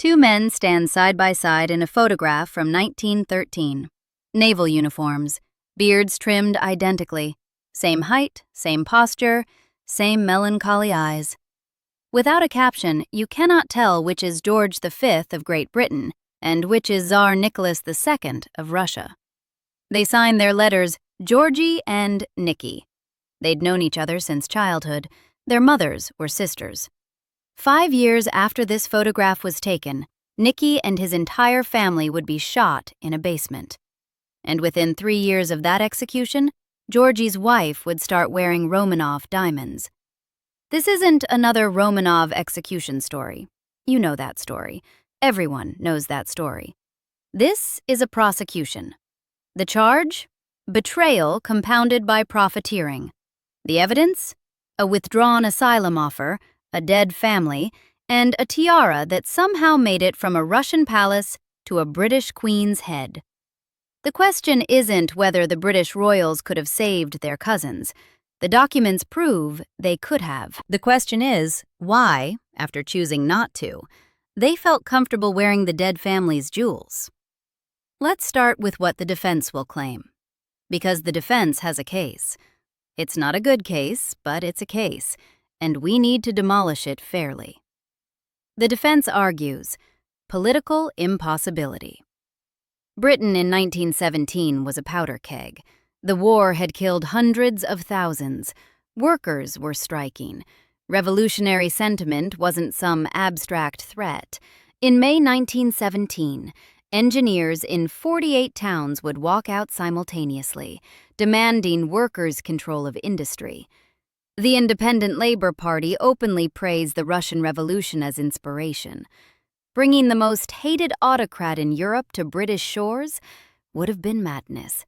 Two men stand side by side in a photograph from 1913. Naval uniforms, beards trimmed identically, same height, same posture, same melancholy eyes. Without a caption, you cannot tell which is George V of Great Britain and which is Tsar Nicholas II of Russia. They signed their letters Georgie and Nicky. They'd known each other since childhood. Their mothers were sisters. 5 years after this photograph was taken, Nicky and his entire family would be shot in a basement. And within 3 years of that execution, Georgie's wife would start wearing Romanov diamonds. This isn't another Romanov execution story. You know that story. Everyone knows that story. This is a prosecution. The charge? Betrayal compounded by profiteering. The evidence? A withdrawn asylum offer, a dead family, and a tiara that somehow made it from a Russian palace to a British queen's head. The question isn't whether the British royals could have saved their cousins. The documents prove they could have. The question is, why, after choosing not to, they felt comfortable wearing the dead family's jewels. Let's start with what the defense will claim. Because the defense has a case. It's not a good case, but it's a case, and we need to demolish it fairly. The defense argues political impossibility. Britain in 1917 was a powder keg. The war had killed hundreds of thousands. Workers were striking. Revolutionary sentiment wasn't some abstract threat. In May 1917, engineers in 48 towns would walk out simultaneously, demanding workers' control of industry. The Independent Labour Party openly praised the Russian Revolution as inspiration. Bringing the most hated autocrat in Europe to British shores would have been madness.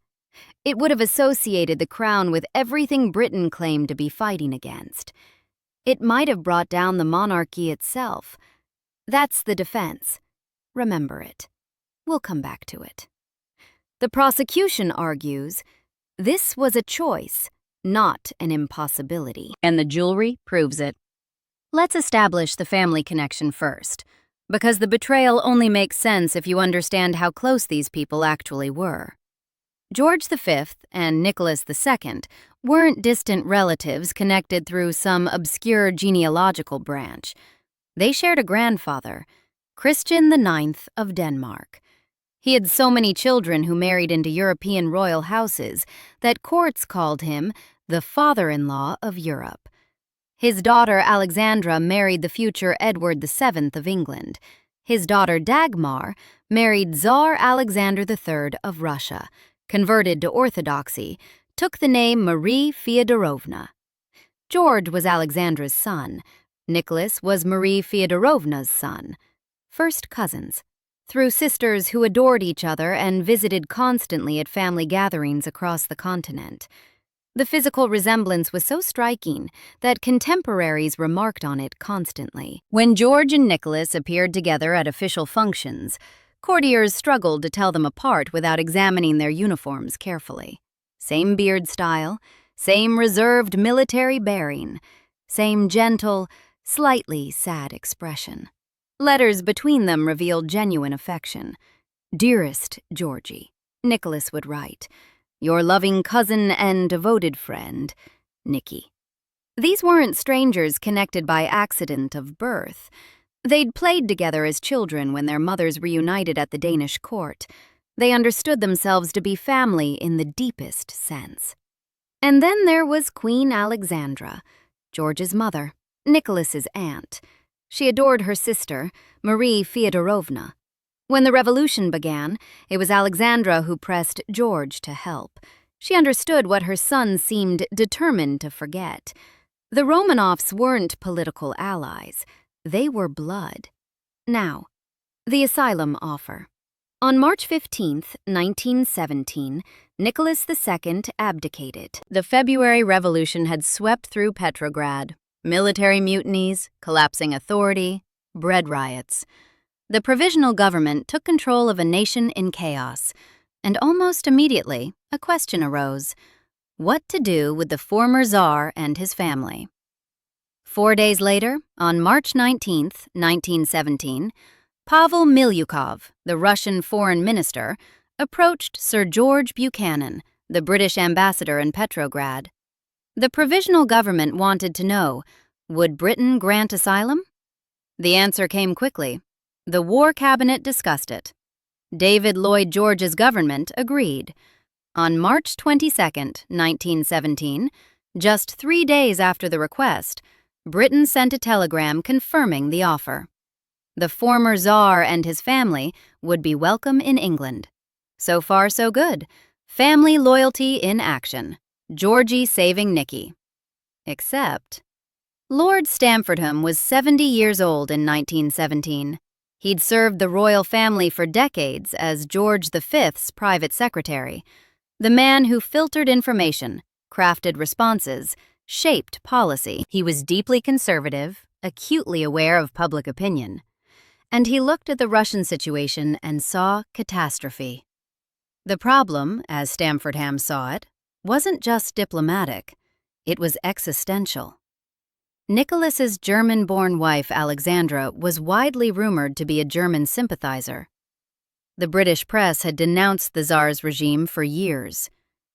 It would have associated the crown with everything Britain claimed to be fighting against. It might have brought down the monarchy itself. That's the defense. Remember it. We'll come back to it. The prosecution argues this was a choice, not an impossibility. And the jewelry proves it. Let's establish the family connection first, because the betrayal only makes sense if you understand how close these people actually were. George V and Nicholas II weren't distant relatives connected through some obscure genealogical branch. They shared a grandfather, Christian IX of Denmark. He had so many children who married into European royal houses that courts called him the father-in-law of Europe. His daughter Alexandra married the future Edward VII of England. His daughter Dagmar married Tsar Alexander III of Russia, converted to Orthodoxy, took the name Marie Feodorovna. George was Alexandra's son. Nicholas was Marie Feodorovna's son. First cousins, through sisters who adored each other and visited constantly at family gatherings across the continent. The physical resemblance was so striking that contemporaries remarked on it constantly. When George and Nicholas appeared together at official functions, courtiers struggled to tell them apart without examining their uniforms carefully. Same beard style, same reserved military bearing, same gentle, slightly sad expression. Letters between them revealed genuine affection. "Dearest Georgie," Nicholas would write, "your loving cousin and devoted friend, Nicky." These weren't strangers connected by accident of birth. They'd played together as children when their mothers reunited at the Danish court. They understood themselves to be family in the deepest sense. And then there was Queen Alexandra, George's mother, Nicholas's aunt. She adored her sister, Marie Feodorovna. When the revolution began, it was Alexandra who pressed George to help. She understood what her son seemed determined to forget. The Romanovs weren't political allies. They were blood. Now, the asylum offer. On March 15, 1917, Nicholas II abdicated. The February Revolution had swept through Petrograd. Military mutinies, collapsing authority, bread riots. The provisional government took control of a nation in chaos, and almost immediately, a question arose: what to do with the former Tsar and his family? 4 days later, on March 19, 1917, Pavel Milyukov, the Russian foreign minister, approached Sir George Buchanan, the British ambassador in Petrograd. The provisional government wanted to know, would Britain grant asylum? The answer came quickly. The War Cabinet discussed it. David Lloyd George's government agreed. On March 22, 1917, just 3 days after the request, Britain sent a telegram confirming the offer. The former Tsar and his family would be welcome in England. So far, so good. Family loyalty in action. Georgie saving Nicky. Except, Lord Stamfordham was 70 years old in 1917. He'd served the royal family for decades as George V's private secretary, the man who filtered information, crafted responses, shaped policy. He was deeply conservative, acutely aware of public opinion, and he looked at the Russian situation and saw catastrophe. The problem, as Stamfordham saw it, wasn't just diplomatic, it was existential. Nicholas's German-born wife Alexandra was widely rumored to be a German sympathizer. The British press had denounced the Tsar's regime for years.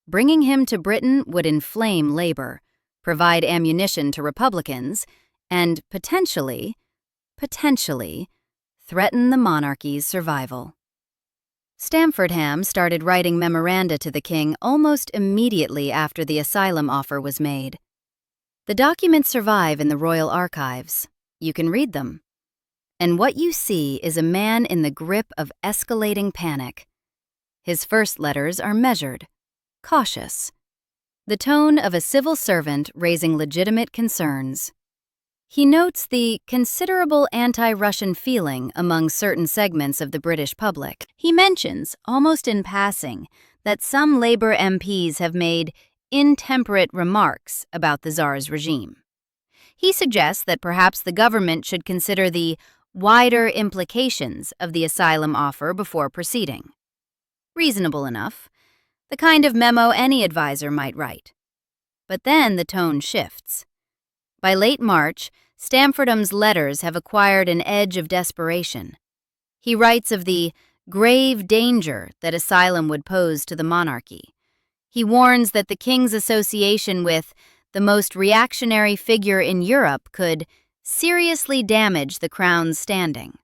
Bringing him to Britain would inflame labor, provide ammunition to Republicans, and potentially, threaten the monarchy's survival. Stamfordham started writing memoranda to the king almost immediately after the asylum offer was made. The documents survive in the royal archives. You can read them. And what you see is a man in the grip of escalating panic. His first letters are measured, cautious, the tone of a civil servant raising legitimate concerns. He notes the considerable anti-Russian feeling among certain segments of the British public. He mentions, almost in passing, that some Labour MPs have made intemperate remarks about the Tsar's regime. He suggests that perhaps the government should consider the wider implications of the asylum offer before proceeding. Reasonable enough, the kind of memo any advisor might write. But then the tone shifts. By late March, Stamfordham's letters have acquired an edge of desperation. He writes of the grave danger that asylum would pose to the monarchy. He warns that the king's association with the most reactionary figure in Europe could seriously damage the crown's standing.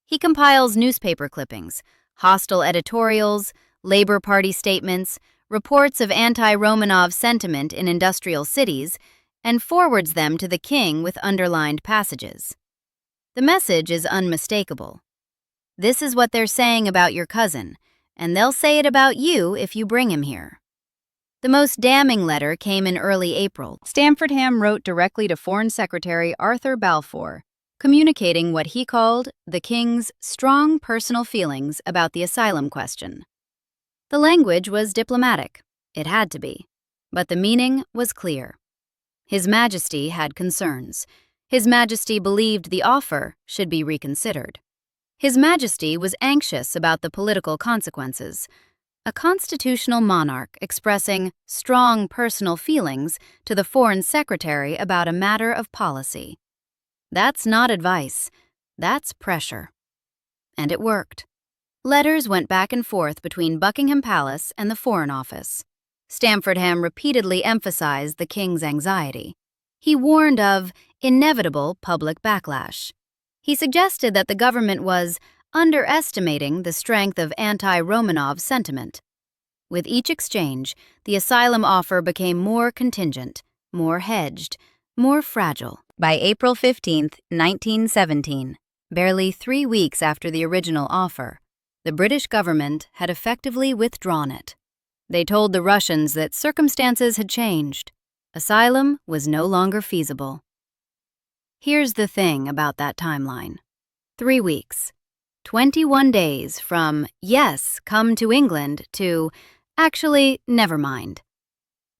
He compiles newspaper clippings, hostile editorials, Labour Party statements, reports of anti-Romanov sentiment in industrial cities, and forwards them to the king with underlined passages. The message is unmistakable. This is what they're saying about your cousin, and they'll say it about you if you bring him here. The most damning letter came in early April. Stamfordham wrote directly to Foreign Secretary Arthur Balfour, communicating what he called the king's strong personal feelings about the asylum question. The language was diplomatic. It had to be. But the meaning was clear. His Majesty had concerns. His Majesty believed the offer should be reconsidered. His Majesty was anxious about the political consequences. A constitutional monarch expressing strong personal feelings to the Foreign Secretary about a matter of policy. That's not advice. That's pressure. And it worked. Letters went back and forth between Buckingham Palace and the Foreign Office. Stamfordham repeatedly emphasized the king's anxiety. He warned of inevitable public backlash. He suggested that the government was underestimating the strength of anti-Romanov sentiment. With each exchange, the asylum offer became more contingent, more hedged, more fragile. By April 15, 1917, barely 3 weeks after the original offer, the British government had effectively withdrawn it. They told the Russians that circumstances had changed. Asylum was no longer feasible. Here's the thing about that timeline. 3 weeks. 21 days from, yes, come to England, to, actually, never mind.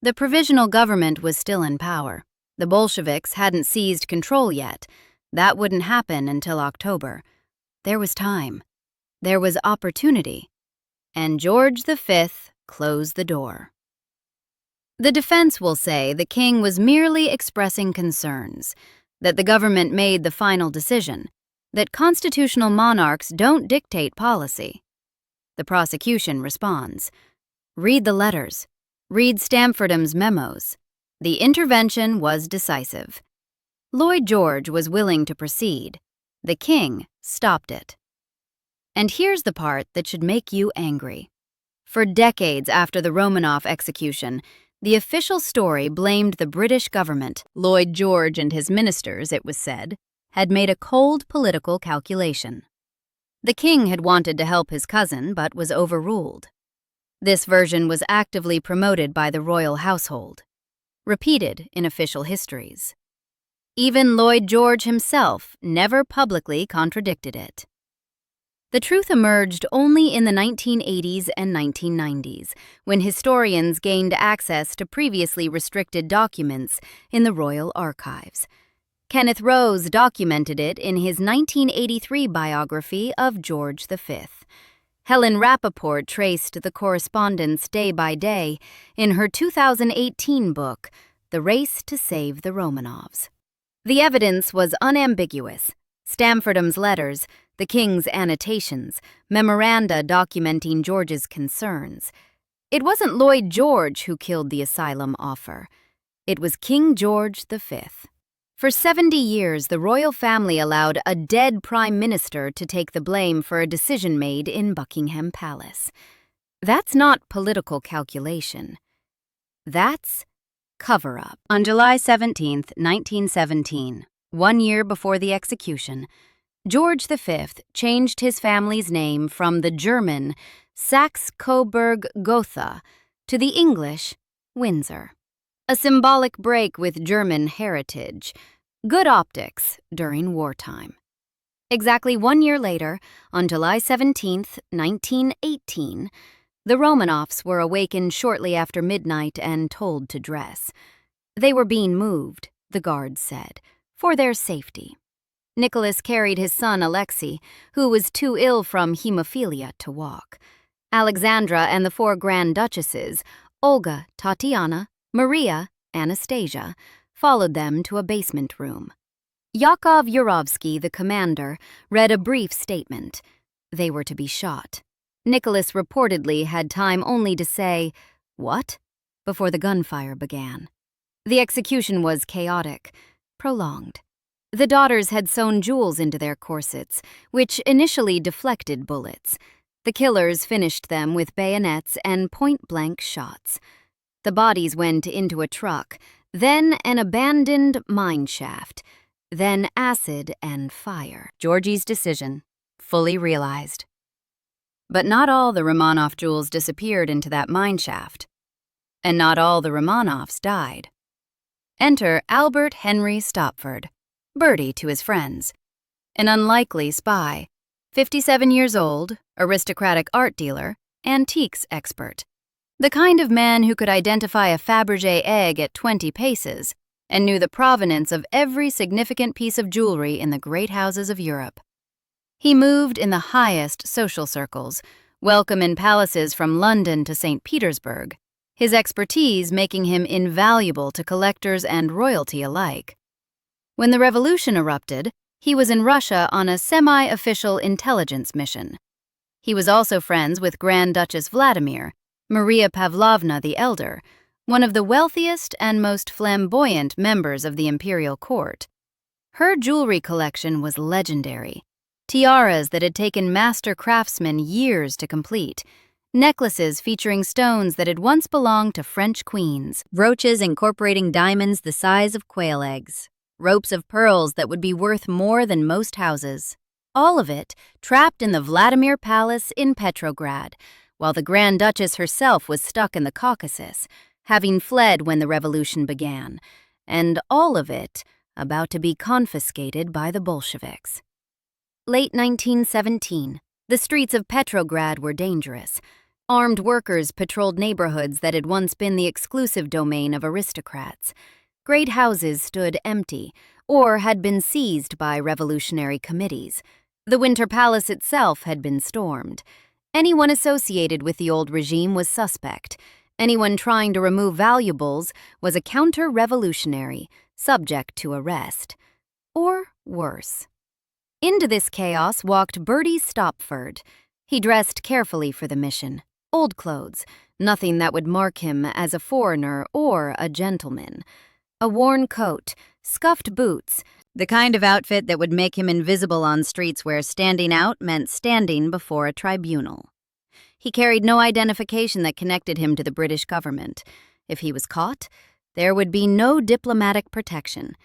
The provisional government was still in power. The Bolsheviks hadn't seized control yet. That wouldn't happen until October. There was time. There was opportunity. And George V closed the door. The defense will say the king was merely expressing concerns, that the government made the final decision. that constitutional monarchs don't dictate policy. The prosecution responds. Read the letters. Read Stamfordham's memos. The intervention was decisive. Lloyd George was willing to proceed. The king stopped it. And here's the part that should make you angry. For decades after the Romanov execution, the official story blamed the British government. Lloyd George and his ministers, it was said, had made a cold political calculation. The king had wanted to help his cousin, but was overruled. This version was actively promoted by the royal household, repeated in official histories. Even Lloyd George himself never publicly contradicted it. The truth emerged only in the 1980s and 1990s, when historians gained access to previously restricted documents in the royal archives. Kenneth Rose documented it in his 1983 biography of George V. Helen Rappaport traced the correspondence day by day in her 2018 book, The Race to Save the Romanovs. The evidence was unambiguous. Stamfordham's letters, the king's annotations, memoranda documenting George's concerns. It wasn't Lloyd George who killed the asylum offer. It was King George V. For 70 years, the royal family allowed a dead prime minister to take the blame for a decision made in Buckingham Palace. That's not political calculation. That's cover-up. On July 17, 1917, 1 year before the execution, George V changed his family's name from the German Saxe-Coburg-Gotha to the English Windsor. A symbolic break with German heritage. Good optics during wartime. Exactly 1 year later, on July 17, 1918, the Romanovs were awakened shortly after midnight and told to dress. They were being moved, the guards said, for their safety. Nicholas carried his son Alexei, who was too ill from hemophilia to walk. Alexandra and the 4 Grand Duchesses, Olga, Tatiana, Maria, Anastasia, followed them to a basement room. Yakov Yurovsky, the commander, read a brief statement. They were to be shot. Nicholas reportedly had time only to say, "What?" before the gunfire began. The execution was chaotic, prolonged. The daughters had sewn jewels into their corsets, which initially deflected bullets. The killers finished them with bayonets and point-blank shots. The bodies went into a truck, then an abandoned mine shaft, then acid and fire. Georgie's decision, fully realized. But not all the Romanov jewels disappeared into that mine shaft. And not all the Romanovs died. Enter Albert Henry Stopford, Bertie to his friends. An unlikely spy, 57 years old, aristocratic art dealer, antiques expert. The kind of man who could identify a Fabergé egg at 20 paces and knew the provenance of every significant piece of jewelry in the great houses of Europe. He moved in the highest social circles, welcome in palaces from London to St. Petersburg, his expertise making him invaluable to collectors and royalty alike. When the revolution erupted, he was in Russia on a semi-official intelligence mission. He was also friends with Grand Duchess Vladimir, Maria Pavlovna the Elder, one of the wealthiest and most flamboyant members of the imperial court. Her jewelry collection was legendary. Tiaras that had taken master craftsmen years to complete, necklaces featuring stones that had once belonged to French queens, brooches incorporating diamonds the size of quail eggs, ropes of pearls that would be worth more than most houses. All of it trapped in the Vladimir Palace in Petrograd, while the Grand Duchess herself was stuck in the Caucasus, having fled when the revolution began, and all of it about to be confiscated by the Bolsheviks. Late 1917, the streets of Petrograd were dangerous. Armed workers patrolled neighborhoods that had once been the exclusive domain of aristocrats. Great houses stood empty or had been seized by revolutionary committees. The Winter Palace itself had been stormed. Anyone associated with the old regime was suspect. Anyone trying to remove valuables was a counter-revolutionary, subject to arrest. Or worse. Into this chaos walked Bertie Stopford. He dressed carefully for the mission. Old clothes, nothing that would mark him as a foreigner or a gentleman. A worn coat, scuffed boots, the kind of outfit that would make him invisible on streets where standing out meant standing before a tribunal. He carried no identification that connected him to the British government. If he was caught, there would be no diplomatic protection.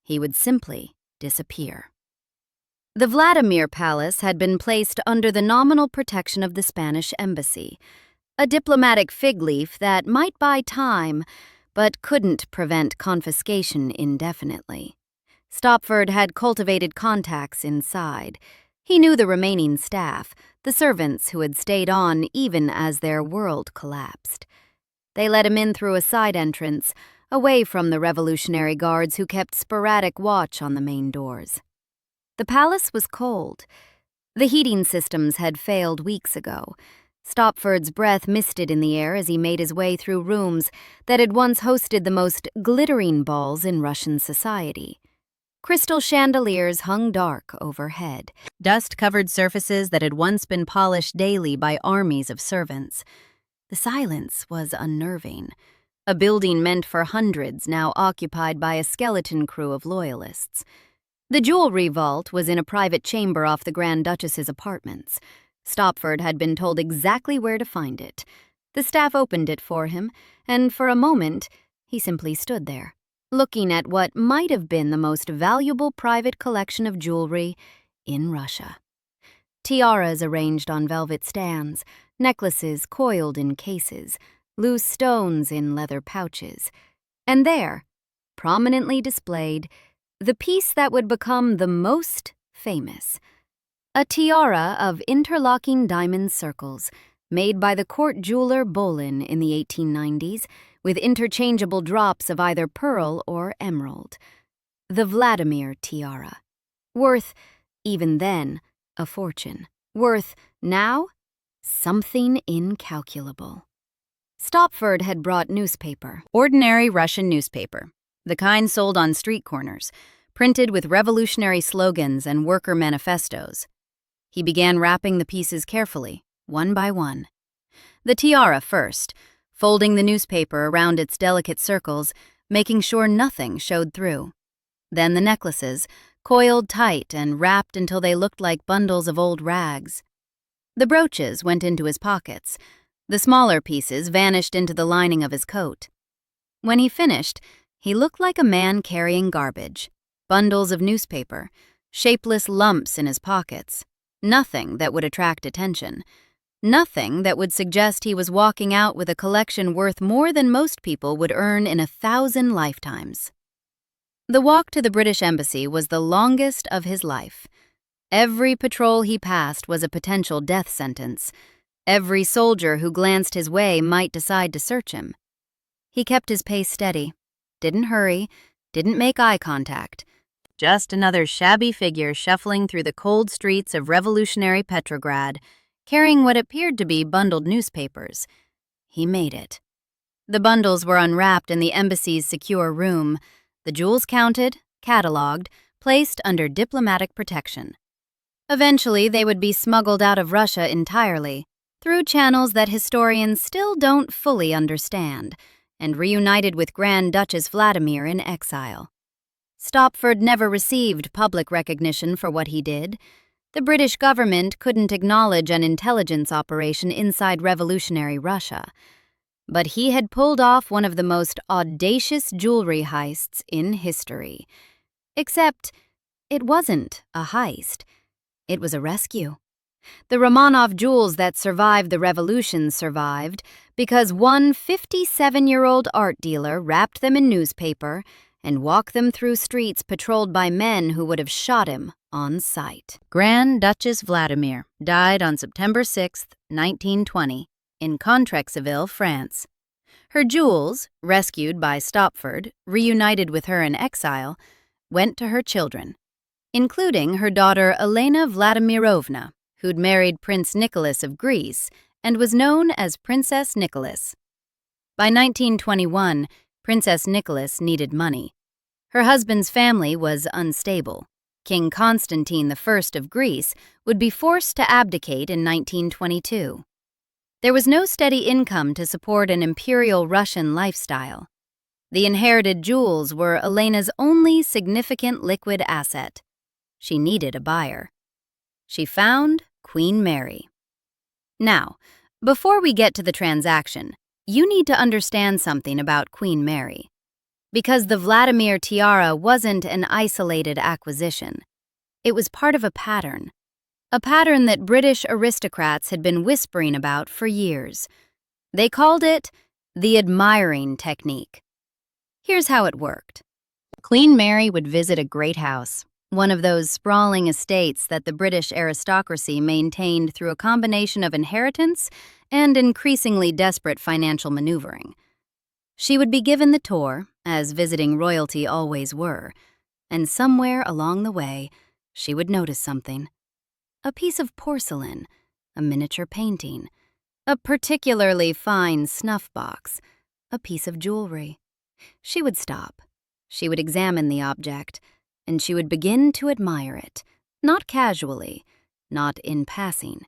He would simply disappear. The Vladimir Palace had been placed under the nominal protection of the Spanish embassy, a diplomatic fig leaf that might buy time, but couldn't prevent confiscation indefinitely. Stopford had cultivated contacts inside. He knew the remaining staff, the servants who had stayed on even as their world collapsed. They let him in through a side entrance, away from the Revolutionary Guards who kept sporadic watch on the main doors. The palace was cold. The heating systems had failed weeks ago. Stopford's breath misted in the air as he made his way through rooms that had once hosted the most glittering balls in Russian society. Crystal chandeliers hung dark overhead, dust-covered surfaces that had once been polished daily by armies of servants. The silence was unnerving. A building meant for hundreds now occupied by a skeleton crew of loyalists. The jewelry vault was in a private chamber off the Grand Duchess's apartments. Stopford had been told exactly where to find it. The staff opened it for him, and for a moment, he simply stood there, looking at what might have been the most valuable private collection of jewelry in Russia. Tiaras arranged on velvet stands, necklaces coiled in cases, loose stones in leather pouches. And there, prominently displayed, the piece that would become the most famous. A tiara of interlocking diamond circles, made by the court jeweler Bolin in the 1890s, with interchangeable drops of either pearl or emerald. The Vladimir tiara. Worth, even then, a fortune. Worth, now, something incalculable. Stopford had brought newspaper. Ordinary Russian newspaper. The kind sold on street corners, printed with revolutionary slogans and worker manifestos. He began wrapping the pieces carefully, one by one. The tiara first, folding the newspaper around its delicate circles, making sure nothing showed through. Then the necklaces, coiled tight and wrapped until they looked like bundles of old rags. The brooches went into his pockets. The smaller pieces vanished into the lining of his coat. When he finished, he looked like a man carrying garbage. Bundles of newspaper, shapeless lumps in his pockets. Nothing that would attract attention. Nothing that would suggest he was walking out with a collection worth more than most people would earn in 1,000 lifetimes. The walk to the British Embassy was the longest of his life. Every patrol he passed was a potential death sentence. Every soldier who glanced his way might decide to search him. He kept his pace steady, didn't hurry, didn't make eye contact. Just another shabby figure shuffling through the cold streets of revolutionary Petrograd, carrying what appeared to be bundled newspapers. He made it. The bundles were unwrapped in the embassy's secure room, the jewels counted, catalogued, placed under diplomatic protection. Eventually, they would be smuggled out of Russia entirely, through channels that historians still don't fully understand, and reunited with Grand Duchess Vladimir in exile. Stopford never received public recognition for what he did. The British government couldn't acknowledge an intelligence operation inside revolutionary Russia. But he had pulled off one of the most audacious jewelry heists in history. Except, it wasn't a heist. It was a rescue. The Romanov jewels that survived the revolution survived because one 57-year-old art dealer wrapped them in newspaper and walked them through streets patrolled by men who would have shot him on sight. Grand Duchess Vladimir died on September 6, 1920, in Contrexeville, France. Her jewels, rescued by Stopford, reunited with her in exile, went to her children, including her daughter Elena Vladimirovna, who'd married Prince Nicholas of Greece and was known as Princess Nicholas. By 1921, Princess Nicholas needed money. Her husband's family was unstable. King Constantine I of Greece would be forced to abdicate in 1922. There was no steady income to support an imperial Russian lifestyle. The inherited jewels were Elena's only significant liquid asset. She needed a buyer. She found Queen Mary. Now, before we get to the transaction, you need to understand something about Queen Mary. Because the Vladimir tiara wasn't an isolated acquisition. It was part of a pattern that British aristocrats had been whispering about for years. They called it the admiring technique. Here's how it worked. Queen Mary would visit a great house, one of those sprawling estates that the British aristocracy maintained through a combination of inheritance and increasingly desperate financial maneuvering. She would be given the tour, as visiting royalty always were, and somewhere along the way, she would notice something. A piece of porcelain, a miniature painting, a particularly fine snuff box, a piece of jewelry. She would stop. She would examine the object, and she would begin to admire it, not casually, not in passing.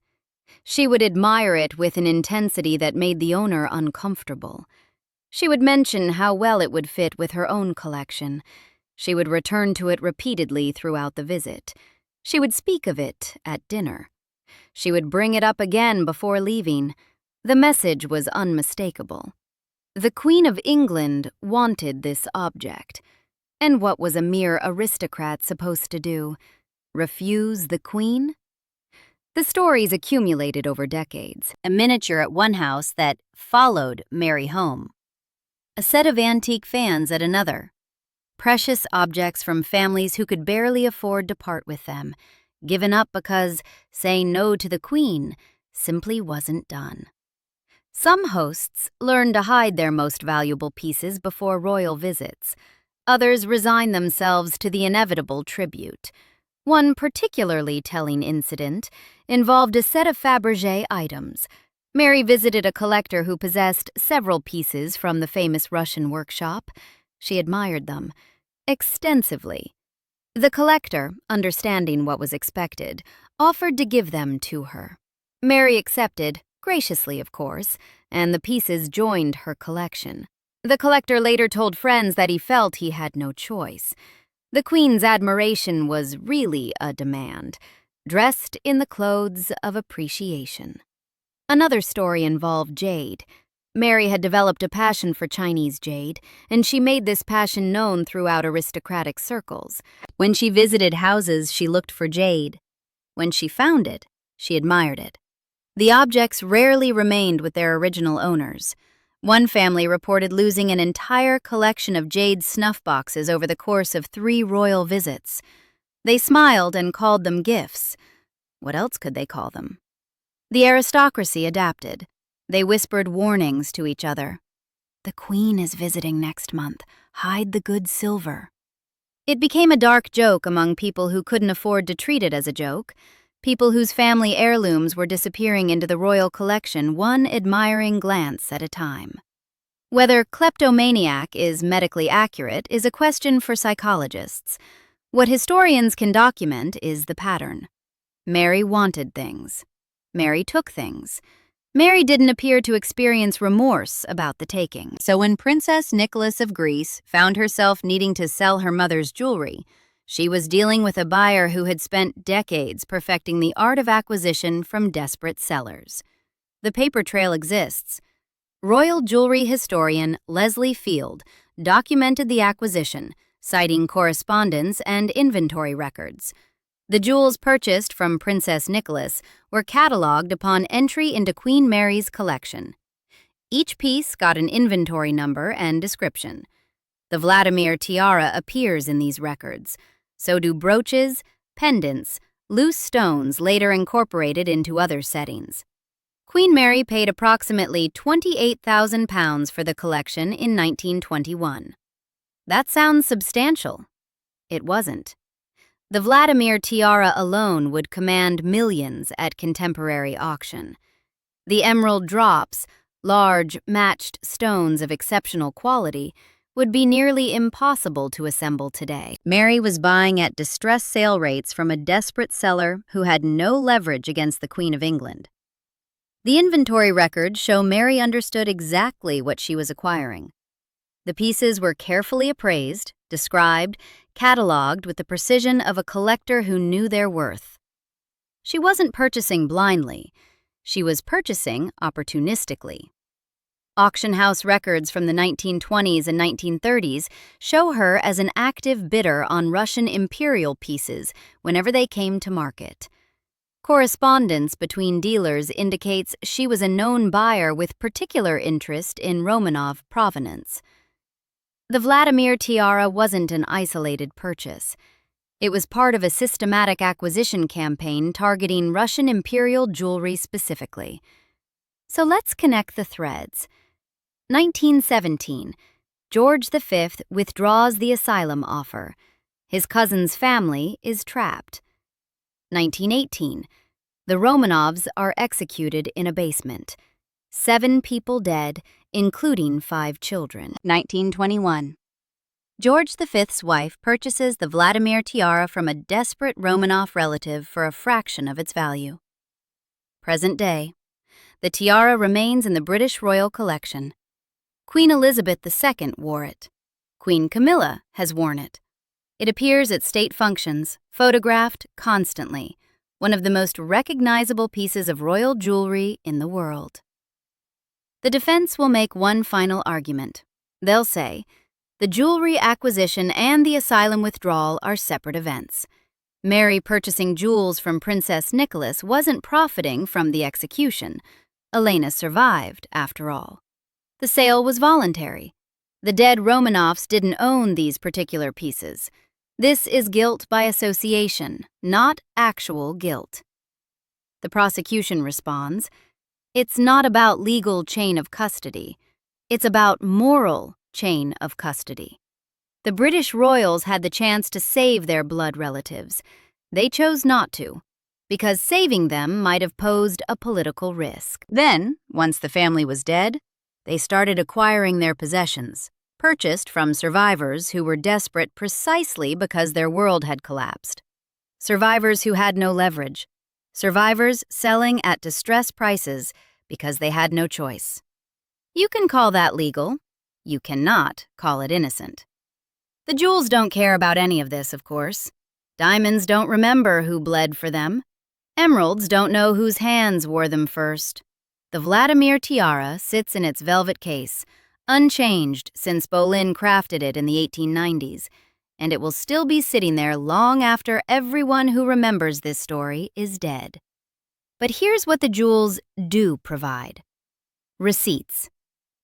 She would admire it with an intensity that made the owner uncomfortable. She would mention how well it would fit with her own collection. She would return to it repeatedly throughout the visit. She would speak of it at dinner. She would bring it up again before leaving. The message was unmistakable. The Queen of England wanted this object. And what was a mere aristocrat supposed to do? Refuse the Queen? The stories accumulated over decades. A miniature at one house that followed Mary home. A set of antique fans at another. Precious objects from families who could barely afford to part with them, given up because saying no to the Queen simply wasn't done. Some hosts learned to hide their most valuable pieces before royal visits. Others resigned themselves to the inevitable tribute. One particularly telling incident involved a set of Fabergé items. Mary visited a collector who possessed several pieces from the famous Russian workshop. She admired them extensively. The collector, understanding what was expected, offered to give them to her. Mary accepted, graciously of course, and the pieces joined her collection. The collector later told friends that he felt he had no choice. The Queen's admiration was really a demand, dressed in the clothes of appreciation. Another story involved jade. Mary had developed a passion for Chinese jade, and she made this passion known throughout aristocratic circles. When she visited houses, she looked for jade. When she found it, she admired it. The objects rarely remained with their original owners. One family reported losing an entire collection of jade snuff boxes over the course of 3 royal visits. They smiled and called them gifts. What else could they call them? The aristocracy adapted. They whispered warnings to each other. "The Queen is visiting next month. Hide the good silver." It became a dark joke among people who couldn't afford to treat it as a joke, people whose family heirlooms were disappearing into the royal collection one admiring glance at a time. Whether kleptomaniac is medically accurate is a question for psychologists. What historians can document is the pattern. Mary wanted things. Mary took things. Mary didn't appear to experience remorse about the taking. So when Princess Nicholas of Greece found herself needing to sell her mother's jewelry, she was dealing with a buyer who had spent decades perfecting the art of acquisition from desperate sellers. The paper trail exists. Royal jewelry historian Leslie Field documented the acquisition, citing correspondence and inventory records. The jewels purchased from Princess Nicholas were catalogued upon entry into Queen Mary's collection. Each piece got an inventory number and description. The Vladimir tiara appears in these records. So do brooches, pendants, loose stones later incorporated into other settings. Queen Mary paid approximately £28,000 for the collection in 1921. That sounds substantial. It wasn't. The Vladimir tiara alone would command millions at contemporary auction. The emerald drops, large, matched stones of exceptional quality, would be nearly impossible to assemble today. Mary was buying at distressed sale rates from a desperate seller who had no leverage against the Queen of England. The inventory records show Mary understood exactly what she was acquiring. The pieces were carefully appraised, described, cataloged with the precision of a collector who knew their worth. She wasn't purchasing blindly. She was purchasing opportunistically. Auction house records from the 1920s and 1930s show her as an active bidder on Russian imperial pieces whenever they came to market. Correspondence between dealers indicates she was a known buyer with particular interest in Romanov provenance. The Vladimir tiara wasn't an isolated purchase. It was part of a systematic acquisition campaign targeting Russian imperial jewelry specifically. So let's connect the threads. 1917, George V withdraws the asylum offer. His cousin's family is trapped. 1918, the Romanovs are executed in a basement. 7 people dead, including 5 children. 1921. George V's wife purchases the Vladimir tiara from a desperate Romanov relative for a fraction of its value. Present day. The tiara remains in the British royal collection. Queen Elizabeth II wore it. Queen Camilla has worn it. It appears at state functions, photographed constantly, one of the most recognizable pieces of royal jewelry in the world. The defense will make one final argument. They'll say, the jewelry acquisition and the asylum withdrawal are separate events. Mary purchasing jewels from Princess Nicholas wasn't profiting from the execution. Elena survived, after all. The sale was voluntary. The dead Romanovs didn't own these particular pieces. This is guilt by association, not actual guilt. The prosecution responds, it's not about legal chain of custody. It's about moral chain of custody. The British royals had the chance to save their blood relatives. They chose not to, because saving them might have posed a political risk. Then, once the family was dead, they started acquiring their possessions, purchased from survivors who were desperate precisely because their world had collapsed. Survivors who had no leverage. Survivors selling at distressed prices because they had no choice. You can call that legal. You cannot call it innocent. The jewels don't care about any of this, of course. Diamonds don't remember who bled for them. Emeralds don't know whose hands wore them first. The Vladimir tiara sits in its velvet case, unchanged since Boleyn crafted it in the 1890s, and it will still be sitting there long after everyone who remembers this story is dead. But here's what the jewels do provide. Receipts,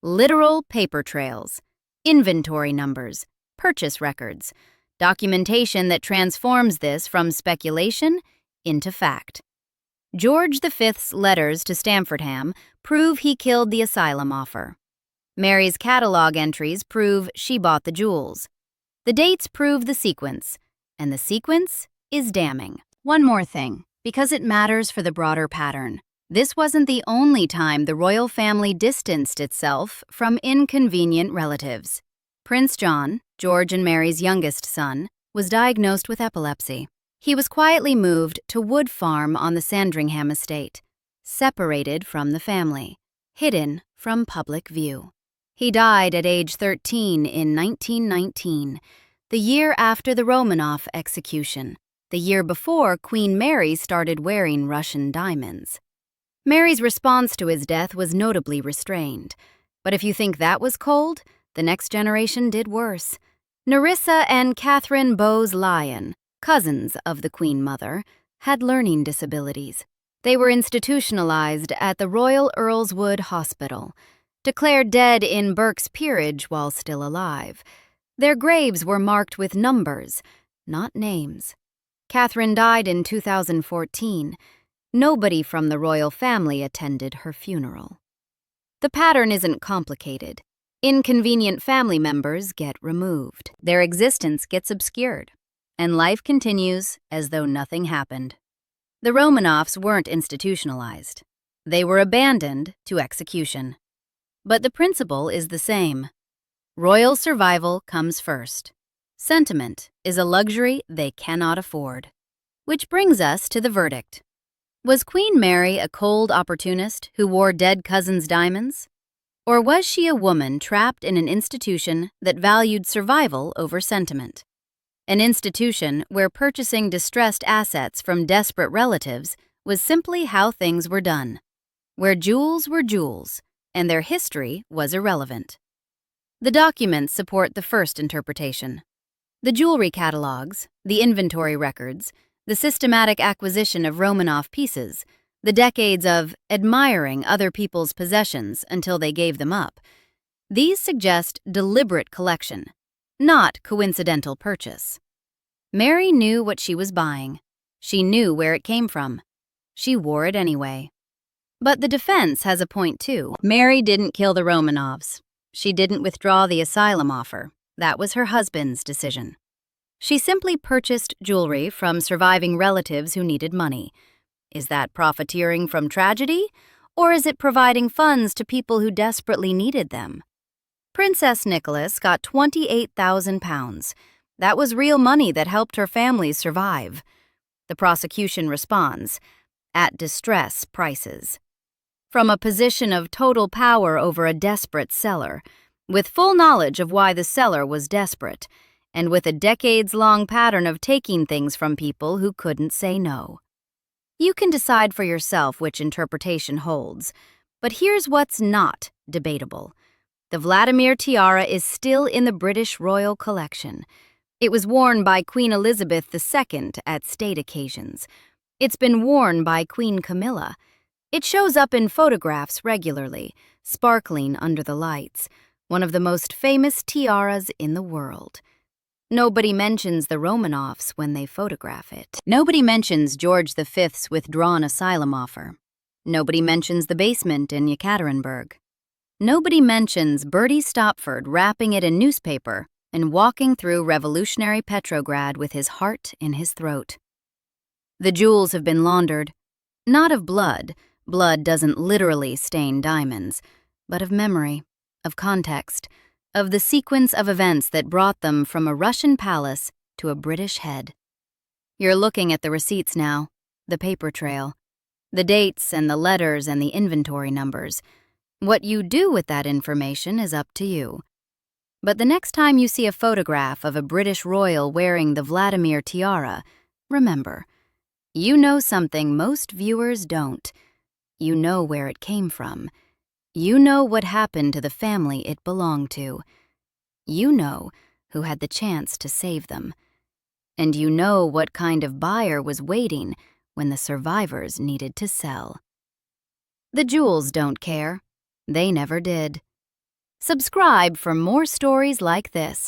literal paper trails, inventory numbers, purchase records, documentation that transforms this from speculation into fact. George V's letters to Stamfordham prove he killed the asylum offer. Mary's catalog entries prove she bought the jewels. The dates prove the sequence, and the sequence is damning. One more thing, because it matters for the broader pattern. This wasn't the only time the royal family distanced itself from inconvenient relatives. Prince John, George and Mary's youngest son, was diagnosed with epilepsy. He was quietly moved to Wood Farm on the Sandringham estate, separated from the family, hidden from public view. He died at age 13 in 1919, the year after the Romanov execution, the year before Queen Mary started wearing Russian diamonds. Mary's response to his death was notably restrained, but if you think that was cold, the next generation did worse. Nerissa and Catherine Bowes-Lyon, cousins of the Queen Mother, had learning disabilities. They were institutionalized at the Royal Earlswood Hospital, declared dead in Burke's peerage while still alive. Their graves were marked with numbers, not names. Catherine died in 2014. Nobody from the royal family attended her funeral. The pattern isn't complicated. Inconvenient family members get removed. Their existence gets obscured, and life continues as though nothing happened. The Romanovs weren't institutionalized. They were abandoned to execution. But the principle is the same. Royal survival comes first. Sentiment is a luxury they cannot afford. Which brings us to the verdict. Was Queen Mary a cold opportunist who wore dead cousins' diamonds? Or was she a woman trapped in an institution that valued survival over sentiment? An institution where purchasing distressed assets from desperate relatives was simply how things were done, where jewels were jewels, and their history was irrelevant. The documents support the first interpretation. The jewelry catalogs, the inventory records, the systematic acquisition of Romanov pieces, the decades of admiring other people's possessions until they gave them up, these suggest deliberate collection, not coincidental purchase. Mary knew what she was buying. She knew where it came from. She wore it anyway. But the defense has a point too. Mary didn't kill the Romanovs. She didn't withdraw the asylum offer. That was her husband's decision. She simply purchased jewelry from surviving relatives who needed money. Is that profiteering from tragedy? Or is it providing funds to people who desperately needed them? Princess Nicholas got £28,000. That was real money that helped her family survive. The prosecution responds, at distress prices. From a position of total power over a desperate seller, with full knowledge of why the seller was desperate, and with a decades-long pattern of taking things from people who couldn't say no. You can decide for yourself which interpretation holds, but here's what's not debatable. The Vladimir tiara is still in the British royal collection. It was worn by Queen Elizabeth II at state occasions. It's been worn by Queen Camilla. It shows up in photographs regularly, sparkling under the lights, one of the most famous tiaras in the world. Nobody mentions the Romanovs when they photograph it. Nobody mentions George V's withdrawn asylum offer. Nobody mentions the basement in Yekaterinburg. Nobody mentions Bertie Stopford wrapping it in newspaper and walking through revolutionary Petrograd with his heart in his throat. The jewels have been laundered, not of blood. Blood doesn't literally stain diamonds, but of memory, of context, of the sequence of events that brought them from a Russian palace to a British head. You're looking at the receipts now, the paper trail, the dates and the letters and the inventory numbers. What you do with that information is up to you. But the next time you see a photograph of a British royal wearing the Vladimir tiara, remember, you know something most viewers don't. You know where it came from. You know what happened to the family it belonged to. You know who had the chance to save them. And you know what kind of buyer was waiting when the survivors needed to sell. The jewels don't care. They never did. Subscribe for more stories like this.